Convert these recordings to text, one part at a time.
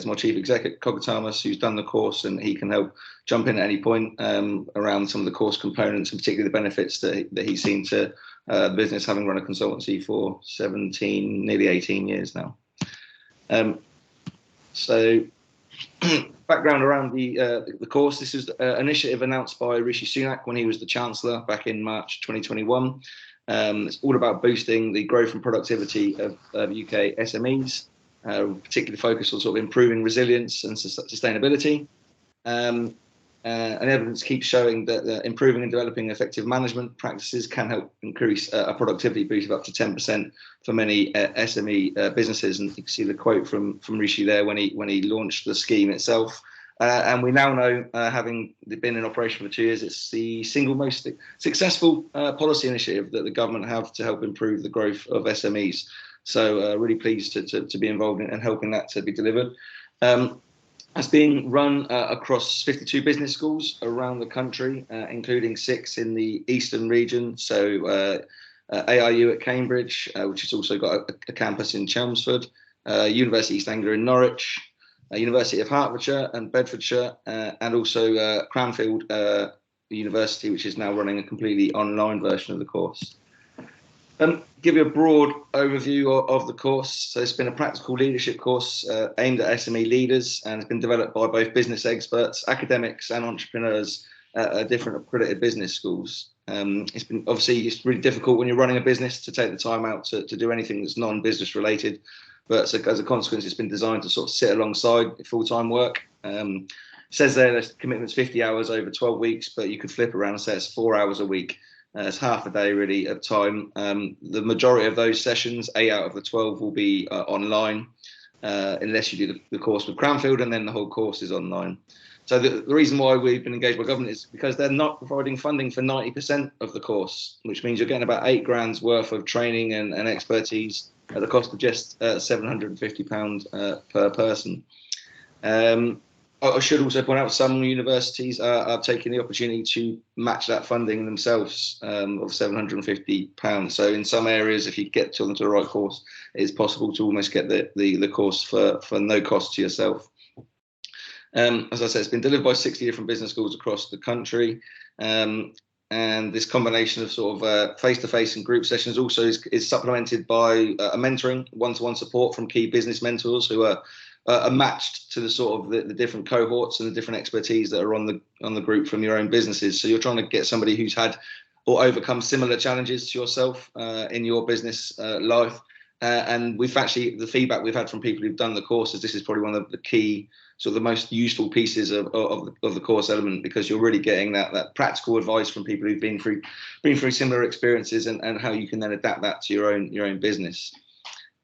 my chief executive, Cogitamus, who's done the course, and he can help jump in at any point around some of the course components, and particularly the benefits that he's seen to the business, having run a consultancy for 17, nearly 18 years now. So background around the course. This is an initiative announced by Rishi Sunak when he was the Chancellor back in March 2021. It's all about boosting the growth and productivity of UK SMEs, particularly focused on sort of improving resilience and sustainability. And evidence keeps showing that improving and developing effective management practices can help increase a productivity boost of up to 10% for many SME businesses. And you can see the quote from Rishi there when he launched the scheme itself. And we now know, having been in operation for 2 years, it's the single most successful policy initiative that the government have to help improve the growth of SMEs. So really pleased to be involved in and helping that to be delivered. It's being run across 52 business schools around the country, including 6 in the eastern region. So AIU at Cambridge, which has also got a campus in Chelmsford, University of East Anglia in Norwich, University of Hertfordshire and Bedfordshire, and also Cranfield University, which is now running a completely online version of the course. Give you a broad overview of the course. So it's been a practical leadership course aimed at SME leaders, and it's been developed by both business experts, academics and entrepreneurs at different accredited business schools. It's really difficult when you're running a business to take the time out to do anything that's non-business related. But so as a consequence, it's been designed to sort of sit alongside full-time work. It says there's commitments 50 hours over 12 weeks, but you could flip around and say it's 4 hours a week. It's half a day really of time. The majority of those sessions, 8 out of the 12, will be online, unless you do the course with Cranfield, and then the whole course is online. So the reason why we've been engaged by government is because they're not providing funding for 90% of the course, which means you're getting about £8 worth of training and expertise at the cost of just £750 per person. I should also point out some universities are taking the opportunity to match that funding themselves of £750. So in some areas, if you get to the right course, it's possible to almost get the course for no cost to yourself. As I said, it's been delivered by 60 different business schools across the country. And this combination of sort of face-to-face and group sessions also is supplemented by a mentoring, one-to-one support from key business mentors who are matched to the sort of the different cohorts and the different expertise that are on the group from your own businesses. So you're trying to get somebody who's had or overcome similar challenges to yourself in your business life. And the feedback we've had from people who've done the course is this is probably one of the key, sort of the most useful pieces of the course element, because you're really getting that practical advice from people who've been through similar experiences and how you can then adapt that to your own business.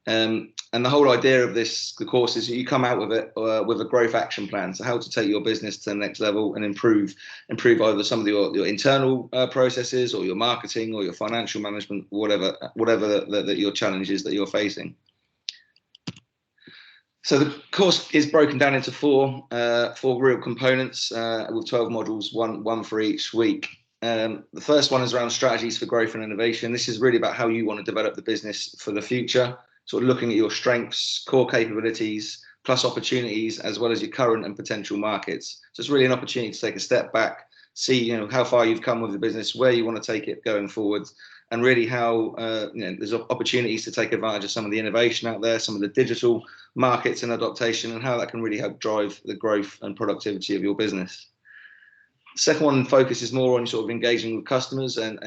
And the whole idea of the course is that you come out with it with a growth action plan. So how to take your business to the next level and improve either some of your internal processes or your marketing or your financial management, whatever your challenges that you're facing. So the course is broken down into four real components with 12 modules, one for each week. The first one is around strategies for growth and innovation. This is really about how you want to develop the business for the future. Sort of looking at your strengths, core capabilities, plus opportunities, as well as your current and potential markets. So it's really an opportunity to take a step back, see how far you've come with the business, where you want to take it going forward, and really how there's opportunities to take advantage of some of the innovation out there, some of the digital markets and adaptation, and how that can really help drive the growth and productivity of your business. Second one focuses more on sort of engaging with customers, and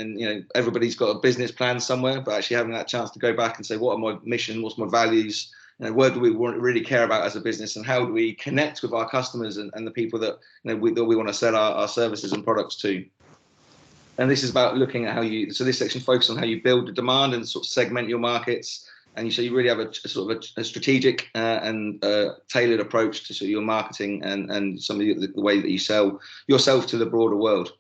everybody's got a business plan somewhere, but actually having that chance to go back and say, what are my mission, what's my values, what do we really care about as a business, and how do we connect with our customers and the people that we want to sell our services and products to. And this is about looking at so this section focuses on how you build the demand and sort of segment your markets. And so you really have a sort of a strategic and tailored approach to sort of your marketing and some of the way that you sell yourself to the broader world.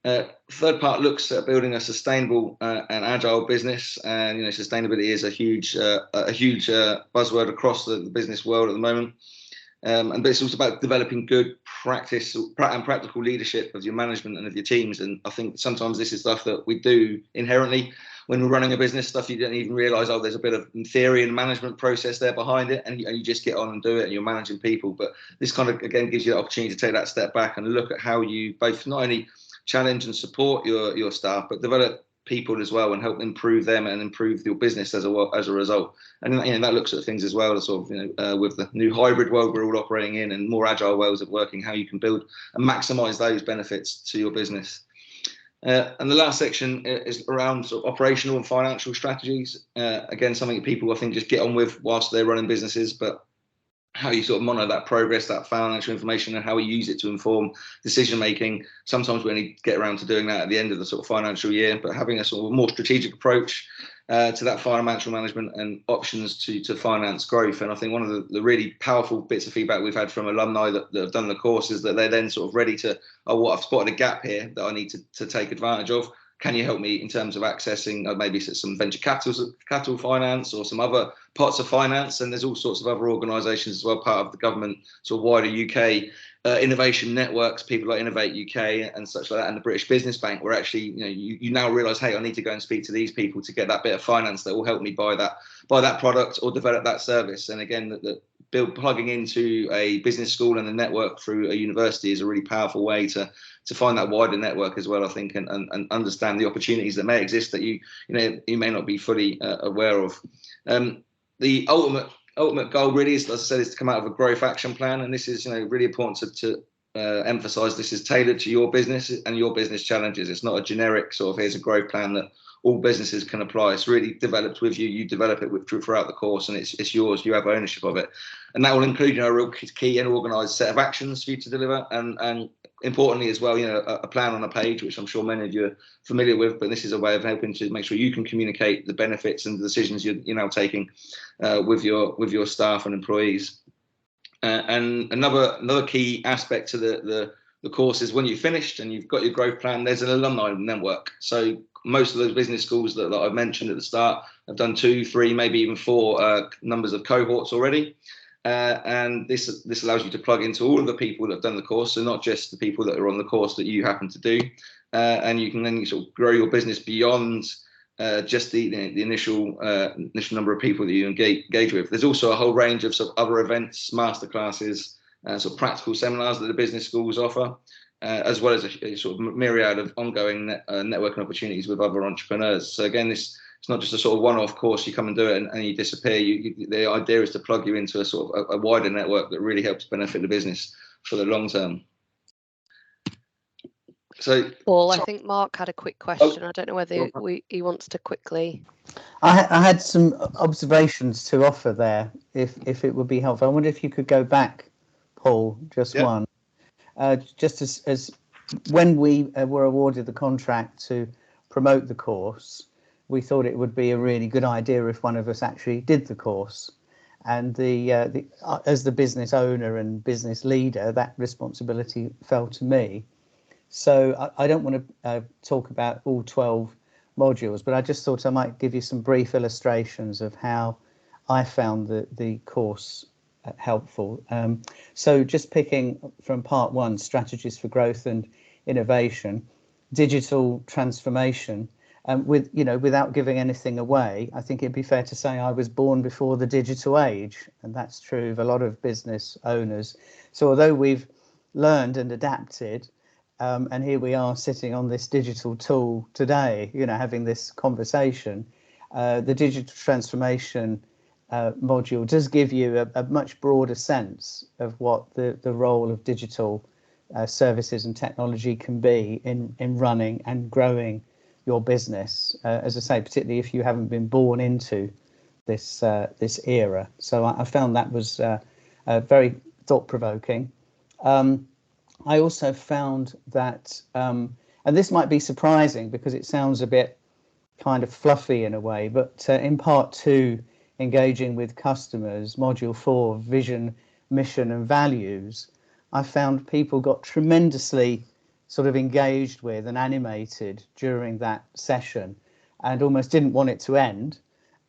Third part looks at building a sustainable and agile business, and sustainability is a huge buzzword across the business world at the moment. But it's also about developing good practice and practical leadership of your management and of your teams. And I think sometimes this is stuff that we do inherently when we're running a business, stuff you don't even realise, oh, there's a bit of theory and management process there behind it, and you just get on and do it, and you're managing people. But this kind of, again, gives you the opportunity to take that step back and look at how you both not only challenge and support your staff, but develop people as well and help improve them and improve your business as a result. And that looks at things as well, sort of, with the new hybrid world we're all operating in and more agile ways of working, how you can build and maximize those benefits to your business. And the last section is around sort of operational and financial strategies. Again, something that people, I think, just get on with whilst they're running businesses, but how you sort of monitor that progress, that financial information, and how we use it to inform decision making. Sometimes we only get around to doing that at the end of the sort of financial year, but having a sort of more strategic approach to that financial management and options to finance growth. And I think one of the really powerful bits of feedback we've had from alumni that have done the course is that they're then sort of ready to, oh, well, I've spotted a gap here that I need to take advantage of. Can you help me in terms of accessing maybe some venture capital finance or some other parts of finance? And there's all sorts of other organisations as well, part of the government sort of wider UK innovation networks, people like Innovate UK and such like that, and the British Business Bank, where actually you now realise, hey, I need to go and speak to these people to get that bit of finance that will help me buy that product or develop that service. And again, plugging into a business school and a network through a university is a really powerful way to find that wider network as well, I think, and understand the opportunities that may exist that you may not be fully aware of. The ultimate goal really is, as I said, is to come out of a growth action plan, and this is really important to emphasize. This is tailored to your business and your business challenges. It's not a generic sort of here's a growth plan that all businesses can apply. It's really developed with you. You develop it throughout the course, and it's yours. You have ownership of it, and that will include a real key and organised set of actions for you to deliver, and importantly as well, a plan on a page, which I'm sure many of you are familiar with. But this is a way of helping to make sure you can communicate the benefits and the decisions you're now taking with your staff and employees. And another key aspect to the course is when you've finished and you've got your growth plan, there's an alumni network. So most of those business schools that I've mentioned at the start have done 2, 3, maybe even 4 numbers of cohorts already. And this allows you to plug into all of the people that have done the course, so not just the people that are on the course that you happen to do, and you can then sort of grow your business beyond just the initial number of people that you engage with. There's also a whole range of sort of other events, masterclasses, sort of practical seminars that the business schools offer, as well as a sort of myriad of ongoing networking opportunities with other entrepreneurs. So again, it's not just a sort of one-off course, you come and do it and you disappear. The idea is to plug you into a sort of a wider network that really helps benefit the business for the long term. So, Paul, I think Mark had a quick question. I don't know whether he wants to quickly. I had some observations to offer there, if it would be helpful. I wonder if you could go back, Paul, just one. Just as when we were awarded the contract to promote the course, we thought it would be a really good idea if one of us actually did the course. And as the business owner and business leader, that responsibility fell to me. So I don't want to talk about all 12 modules, but I just thought I might give you some brief illustrations of how I found the course helpful. So just picking from part 1, strategies for growth and innovation, digital transformation. Without giving anything away, I think it'd be fair to say I was born before the digital age, and that's true of a lot of business owners. So although we've learned and adapted, and here we are sitting on this digital tool today, having this conversation, the digital transformation module does give you a much broader sense of what the role of digital services and technology can be in running and growing your business, as I say, particularly if you haven't been born into this era. So I found that was very thought-provoking. I also found that, and this might be surprising because it sounds a bit kind of fluffy in a way, but in part 2, engaging with customers, module 4, vision, mission and values, I found people got tremendously sort of engaged with and animated during that session and almost didn't want it to end.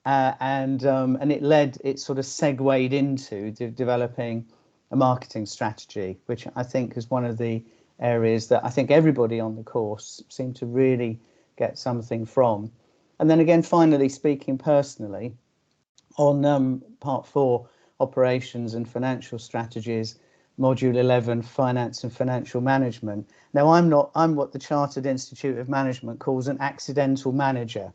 And it sort of segued into developing a marketing strategy, which I think is one of the areas that I think everybody on the course seemed to really get something from. And then again, finally speaking personally, on part 4, operations and financial strategies, module 11, finance and financial management. Now, I'm what the Chartered Institute of Management calls an accidental manager,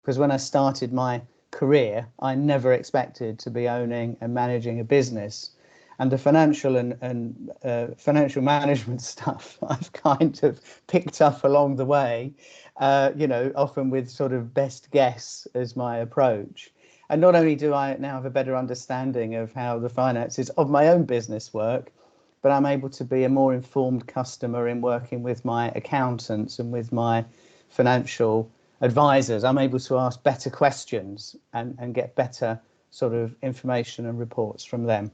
because when I started my career, I never expected to be owning and managing a business. And the financial and financial management stuff I've kind of picked up along the way, often with sort of best guess as my approach. And not only do I now have a better understanding of how the finances of my own business work, but I'm able to be a more informed customer in working with my accountants and with my financial advisors. I'm able to ask better questions and get better sort of information and reports from them.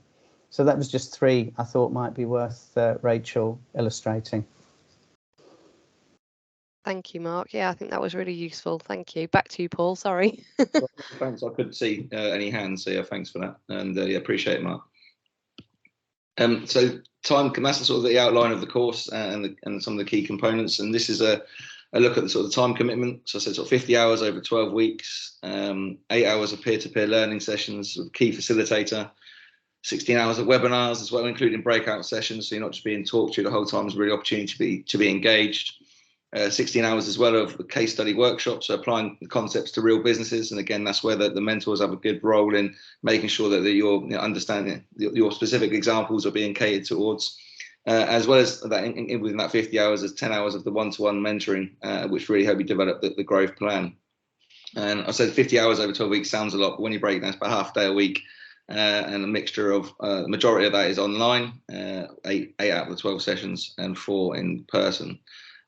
So that was just 3 I thought might be worth Rachel illustrating. Thank you, Mark. Yeah, I think that was really useful. Thank you. Back to you, Paul. Sorry. Thanks. I couldn't see any hands, so yeah, thanks for that, and yeah, appreciate it, Mark. So that's sort of the outline of the course and some of the key components, and this is a look at the sort of time commitment. So I said sort of 50 hours over 12 weeks, 8 hours of peer-to-peer learning sessions with key facilitator, 16 hours of webinars as well, including breakout sessions. So you're not just being talked to the whole time. It's a really opportunity to be engaged. 16 hours as well of case study workshops, so applying the concepts to real businesses. And again, that's where the mentors have a good role in making sure that you're understanding your specific examples are being catered towards. As well as that, within that 50 hours, there's 10 hours of the one-to-one mentoring, which really help you develop the growth plan. And I said 50 hours over 12 weeks sounds a lot, but when you break it down, it's about half a day a week. And a mixture of the majority of that is online, 8 out of the 12 sessions and 4 in person.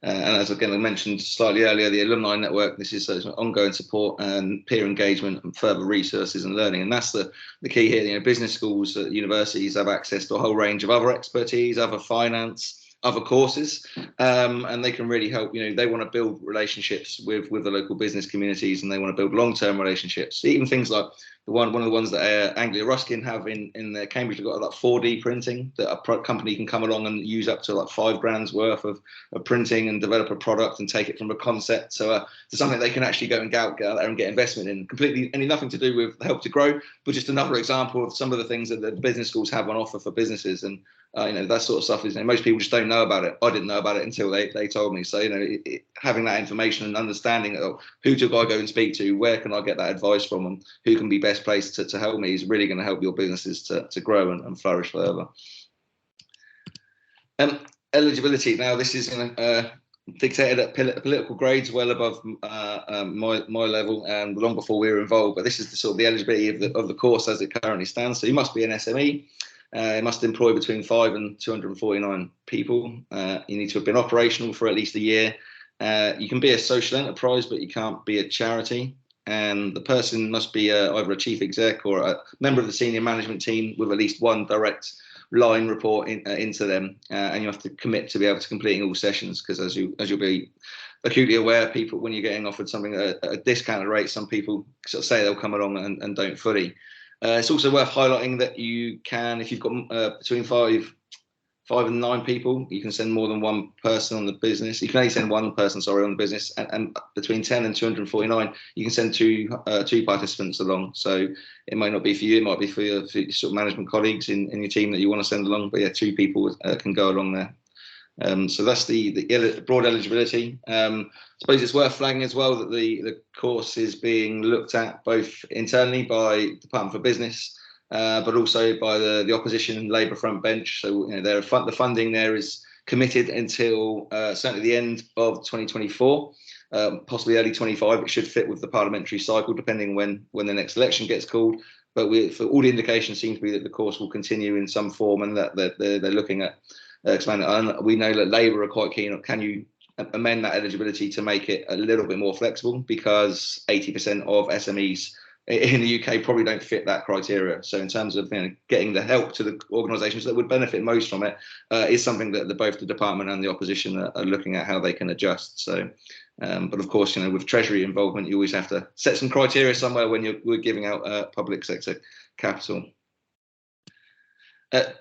And as again I mentioned slightly earlier, the alumni network, this is ongoing support and peer engagement and further resources and learning. And that's the key here. Business schools at universities have access to a whole range of other expertise, other finance, other courses, and they can really help. They want to build relationships with the local business communities, and they want to build long-term relationships. Even things like one of the ones that Anglia Ruskin have in their Cambridge, they've got like 4D printing that a company can come along and use up to like £5,000 worth of printing and develop a product and take it from a concept to something they can actually go out there and get investment in. Completely, nothing to do with Help to Grow, but just another example of some of the things that the business schools have on offer for businesses. And that sort of stuff is, most people just don't know about it. I didn't know about it until they told me. So having that information and understanding of who do I go and speak to, where can I get that advice from, and who can be best placed to help me is really going to help your businesses to grow and flourish further. Eligibility. Now this is dictated at political grades well above my level and long before we were involved. But this is the eligibility of the course as it currently stands. So you must be an SME. It must employ between 5 and 249 people. You need to have been operational for at least a year. You can be a social enterprise, but you can't be a charity. And the person must be either a chief exec or a member of the senior management team with at least one direct line report into them. And you have to commit to be able to completing all sessions, because as you'll be acutely aware, people, when you're getting offered something at a discounted rate, some people sort of say they'll come along and don't fully. It's also worth highlighting that you can, if you've got between 5 and 9 people, you can send more than one person on the business. You can only send one person, on the business, and between 10 and 249, you can send two participants along. So it might not be for you, it might be for your sort of management colleagues in your team that you want to send along. But yeah, 2 people can go along there. So that's the broad eligibility. I suppose it's worth flagging as well that the course is being looked at both internally by Department for Business, but also by the opposition Labour front bench. So the funding there is committed until certainly the end of 2024, possibly early 25. It should fit with the parliamentary cycle, depending when the next election gets called. But for all the indications seem to be that the course will continue in some form, and that they're looking at expanding. And we know that Labour are quite keen on, can you amend that eligibility to make it a little bit more flexible, because 80% of SMEs in the UK probably don't fit that criteria. So in terms of getting the help to the organisations that would benefit most from it, is something that both the department and the opposition are looking at how they can adjust. So, but of course, with Treasury involvement, you always have to set some criteria somewhere when we're giving out public sector capital.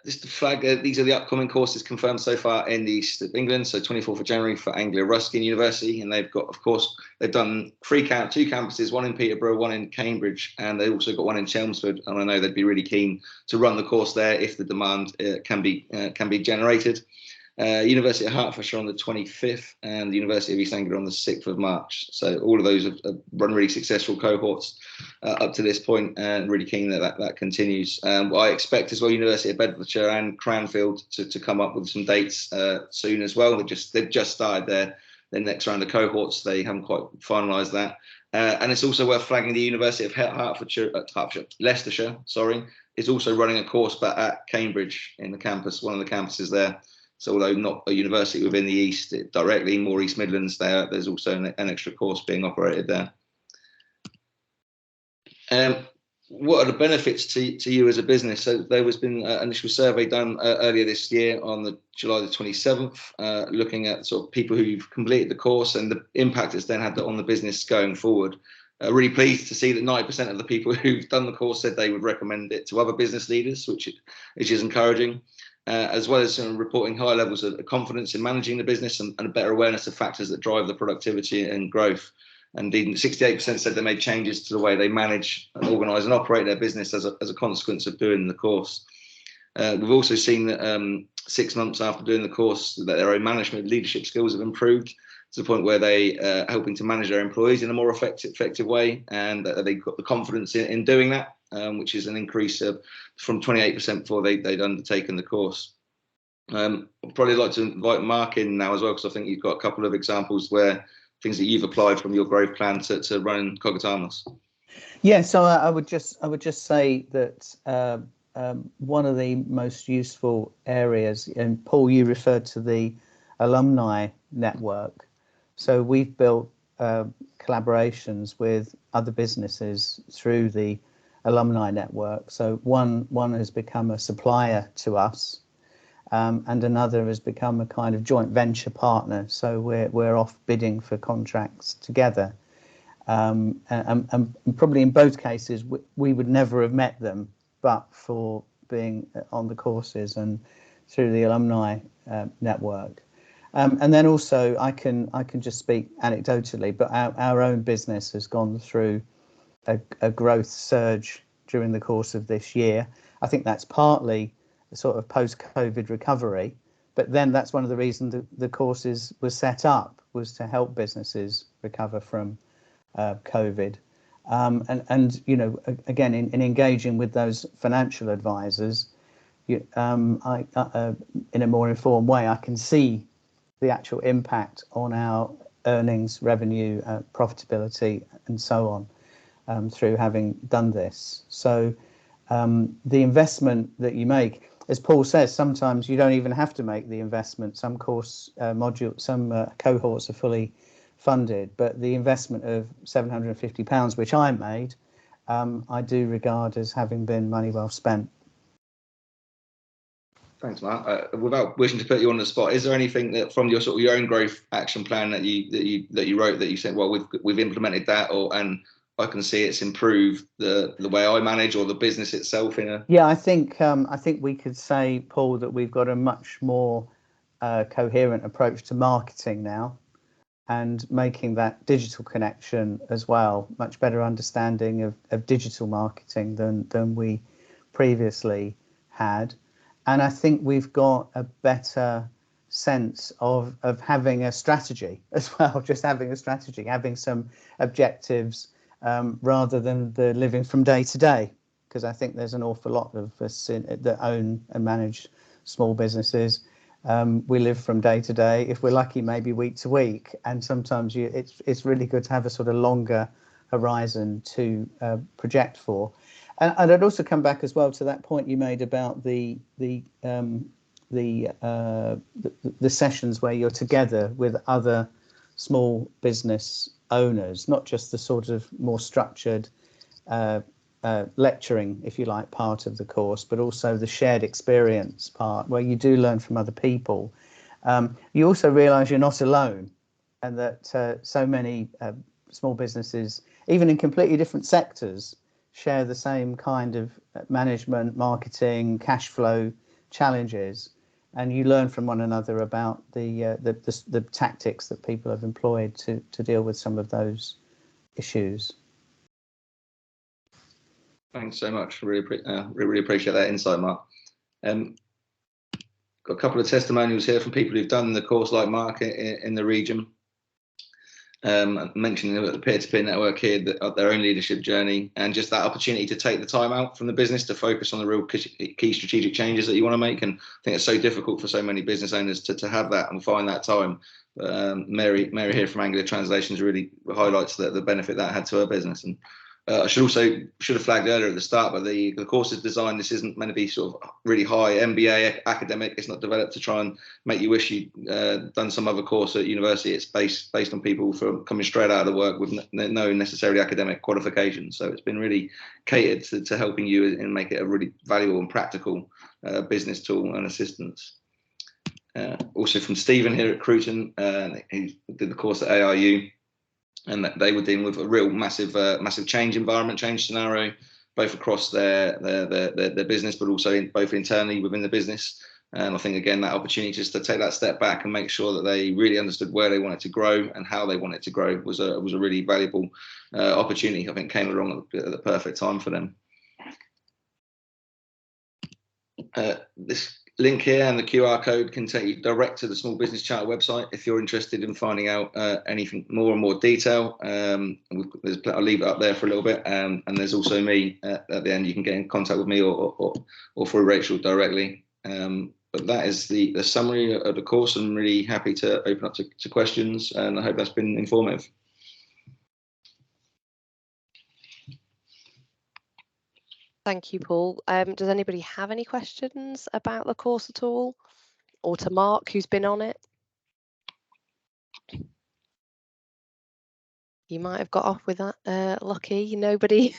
Just to flag, these are the upcoming courses confirmed so far in the east of England. So 24th of January for Anglia Ruskin University, and they've got, of course, they've done two campuses, one in Peterborough, one in Cambridge, and they also got one in Chelmsford. And I know they'd be really keen to run the course there if the demand can be generated. University of Hertfordshire on the 25th, and the University of East Anglia on the 6th of March. So all of those have run really successful cohorts up to this point, and really keen that continues. I expect as well University of Bedfordshire and Cranfield to come up with some dates soon as well. They've just started their next round of cohorts. They haven't quite finalised that. And it's also worth flagging the University of Leicestershire, is also running a course, but at Cambridge in the campus, one of the campuses there. So although not a university within the East directly, more East Midlands, there's also an extra course being operated there. What are the benefits to you as a business? So there has been an initial survey done earlier this year on July the 27th, looking at sort of people who've completed the course and the impact it's then had on the business going forward. Really pleased to see that 90% of the people who've done the course said they would recommend it to other business leaders, which is encouraging. As well as reporting high levels of confidence in managing the business and a better awareness of factors that drive the productivity and growth. And even 68% said they made changes to the way they manage and organise and operate their business as a consequence of doing the course. We've also seen that 6 months after doing the course, that their own management leadership skills have improved to the point where they are helping to manage their employees in a more effective way, and they've got the confidence in doing that. Which is an increase from 28% before they'd undertaken the course. I'd probably like to invite Mark in now as well, because I think you've got a couple of examples where things that you've applied from your growth plan to run Cogitamus. Yeah, so I would just say that one of the most useful areas, and Paul, you referred to the alumni network. So we've built collaborations with other businesses through the alumni network. So one has become a supplier to us, and another has become a kind of joint venture partner. So we're off bidding for contracts together, and probably in both cases we would never have met them but for being on the courses and through the alumni network. And then also I can just speak anecdotally, but our own business has gone through a growth surge during the course of this year. I think that's partly a sort of post-COVID recovery, but then that's one of the reasons the courses were set up, was to help businesses recover from COVID. And you know, again, in engaging with those financial advisors, in a more informed way, I can see the actual impact on our earnings, revenue, profitability, and so on. Through having done this. So the investment that you make, as Paul says, sometimes you don't even have to make the investment. Some course cohorts are fully funded, but the investment of £750, which I made, I do regard as having been money well spent. Thanks, Mark. Without wishing to put you on the spot, is there anything that from your own growth action plan that you wrote that you said, well, we've implemented that, and I can see it's improved the way I manage or the business itself Yeah, I think we could say, Paul, that we've got a much more coherent approach to marketing now, and making that digital connection as well, much better understanding of digital marketing than we previously had. And I think we've got a better sense of having a strategy as well, just having a strategy, having some objectives, rather than the living from day to day, because I think there's an awful lot of us that own and manage small businesses. We live from day to day, if we're lucky, maybe week to week, and sometimes it's really good to have a sort of longer horizon to project for. And I'd also come back as well to that point you made about the sessions where you're together with other small business owners, not just the sort of more structured lecturing, if you like, part of the course, but also the shared experience part where you do learn from other people. You also realise you're not alone, and that so many small businesses, even in completely different sectors, share the same kind of management, marketing, cash flow challenges, and you learn from one another about the tactics that people have employed to deal with some of those issues. Thanks so much. Really appreciate that insight, Mark. Got a couple of testimonials here from people who've done the course like Mark in the region. Mentioning the peer-to-peer network here, their own leadership journey, and just that opportunity to take the time out from the business to focus on the real key strategic changes that you want to make. And I think it's so difficult for so many business owners to have that and find that time. Mary here from Angular Translations really highlights the benefit that had to her business. And I should have flagged earlier at the start, but the course is designed. This isn't meant to be sort of really high MBA academic. It's not developed to try and make you wish you'd done some other course at university. It's based on people from coming straight out of the work with no necessarily academic qualifications. So it's been really catered to helping you and make it a really valuable and practical business tool and assistance. Also from Stephen here at Cruton, he did the course at ARU. And that they were dealing with a real massive change scenario, both across their business, but also both internally within the business. And I think again that opportunity just to take that step back and make sure that they really understood where they wanted to grow and how they wanted to grow was a really valuable opportunity. I think came along at the perfect time for them. This link here and the QR code can take you direct to the Small Business Charter website if you're interested in finding out anything more and more detail. I'll leave it up there for a little bit, and there's also me at the end. You can get in contact with me or through Rachel directly. But that is the summary of the course. I'm really happy to open up to questions, and I hope that's been informative. Thank you, Paul. Does anybody have any questions about the course at all, or to Mark, who's been on it? You might have got off with that, Lucky. Nobody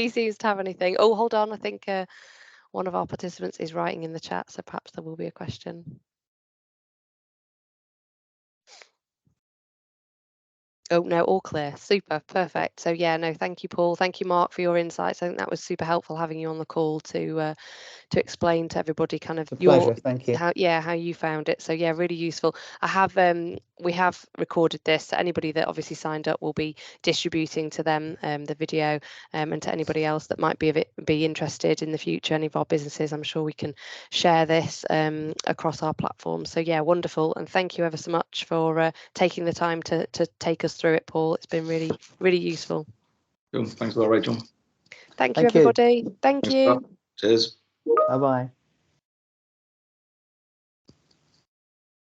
seems to have anything. Oh, hold on. I think one of our participants is writing in the chat, so perhaps there will be a question. Oh, no, all clear. Super, perfect. So yeah, no, thank you, Paul. Thank you, Mark, for your insights. I think that was super helpful having you on the call to explain to everybody kind of Pleasure. Thank you. how you found it. So yeah, really useful. We have recorded this. So anybody that obviously signed up will be distributing to them the video, and to anybody else that might be interested in the future, any of our businesses. I'm sure we can share this across our platform. So yeah, wonderful. And thank you ever so much for taking the time to take us through it, Paul. It's been really, really useful. Cool. Thanks a lot, Rachel. Thank you, everybody. Thank you. Cheers. Bye-bye.